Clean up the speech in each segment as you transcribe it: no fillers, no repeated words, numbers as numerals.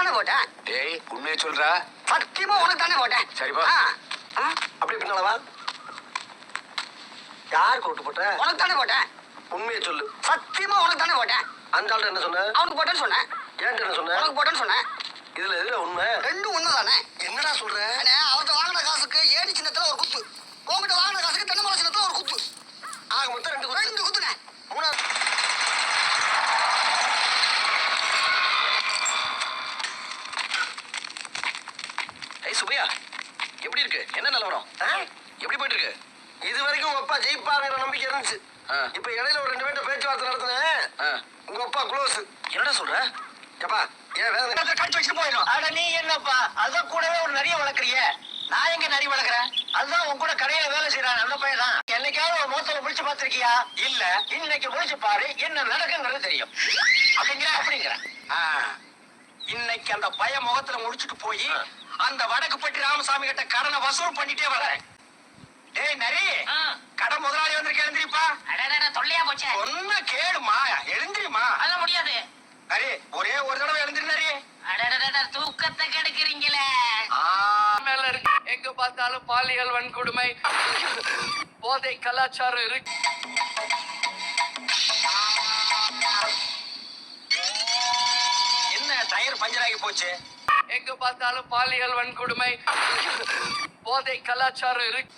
தானே போட்டேன். டேய் உண்மையை சொல்றா? சத்தியமா உனக்கு தானே போட்டேன். சரிப்பா. அப்படி பின்னாலவா? யாருக்கு ஓட்டு போட்ட? உனக்கு தானே போட்டேன். உண்மையை சொல்லு. சத்தியமா உனக்கு தானே போட்டேன். அந்த ஆள்கிட்ட என்ன சொன்ன? அவனுக்கு போட்டேன்னு சொன்னேன். ஏன்ட்ட என்ன சொன்ன? உனக்கு போட்டேன்னு சொன்னேன். இதுல எதுல உண்மை? ரெண்டும் ஒண்ணுதானே. என்னடா சொல்ற? அவர்கிட்ட வாங்கின காசுக்கு ஏடி சின்னத்துல ஒரு குத்து, உங்ககிட்ட வாங்கின காசுக்கு தென்னமலை சின்னத்துல ஒரு குத்து. ஆக மொத்தம் ரெண்டு குத்துனே. மூணாவது சுபையா எப்படி இருக்கு? என்ன நிலவரம்? எப்படி போயிட்டு இருக்கு? இது வரைக்கும் உங்க அப்பா ஜெயிப்பாருங்கிற நம்பிக்கை இருந்துச்சு. இப்ப இடையில ஒரு 2 பேர்ட்ட பேச்சுவார்த்தை நடத்தினேன். உங்க அப்பா க்ளோஸ். என்னடா சொல்ற? ஏப்பா ஏன் வேலை கழிச்சு வச்சுட்டு போயிடும். அட நீ என்னப்பா அதான் கூடவே ஒரு நிறைய வளர்க்குறிய. நான் எங்க நிறைய வளர்க்குறேன்? அதுதான் உன் கூட கடையில வேலை செய்யறான் நல்ல பையன் தான். என்னைக்காவது ஒரு மோத்தல முடிச்சு பார்த்திருக்கியா? இல்ல. இன்னைக்கு முடிச்சு பாரு, என்ன நடக்குங்கிறது தெரியும். அப்படிங்கிற இன்னைக்கு அந்த பய முகத்துல முடிச்சுட்டு போய் அந்த வடக்குப்பட்டி ராமசாமி கிட்ட கடனை வசூல் பண்ணிட்டே வரேன். டேய் நரி, கடை முதலாளி வந்திருக்க, எழுந்திரிப்பா. தொல்லையா போச்சே. ஒன்ன கேளுமா, எழுந்திரிமா. அதெல்லாம் முடியாது. நரி, ஒரே ஒரு தடவை எழுந்திரி நரி. தூக்கத்தை கெடுக்கிறீங்களே. மேல இருக்கு. எங்க பார்த்தாலும் பாலியல் வன்கொடுமை, போதை கலாச்சாரம் இருக்கு. என்ன டயர் பஞ்சர் ஆகி போச்சு? எங்க பார்த்தாலும் பாலியல் வன்கொடுமை, போதை கலாச்சாரம் இருக்கு.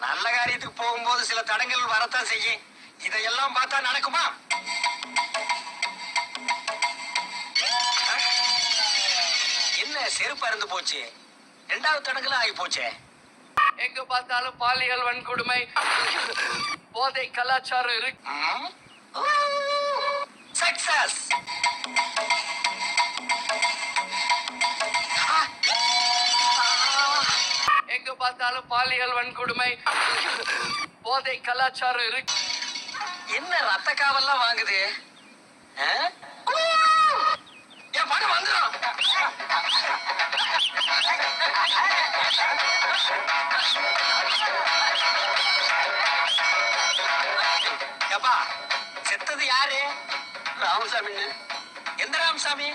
நல்ல காரியத்துக்கு போகும்போது சில தடங்கள் வரத்தான் செய்யும். இதையெல்லாம் பார்த்தா நடக்குமா? என்ன செருப்பு அருந்து போச்சு? 2வது தடங்களும் ஆகி போச்சே. எங்க பார்த்தாலும் பாலியல் வன்கொடுமை, போதை கலாச்சாரம் இருக்கு. சக்சஸ். எங்க பார்த்தாலும் பாலியல் வன்கொடுமை, போதை கலாச்சாரம் இருக்கு. என்ன ரத்த காவல்லாம் வாங்குது? என் பணம் வந்துடும். எப்பா செத்தது யாரு? ராமசாமி. எந்த ராமசாமி?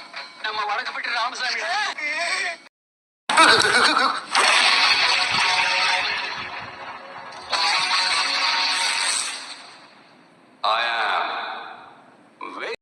நம்ம வடக்குப்பட்டி ராமசாமி.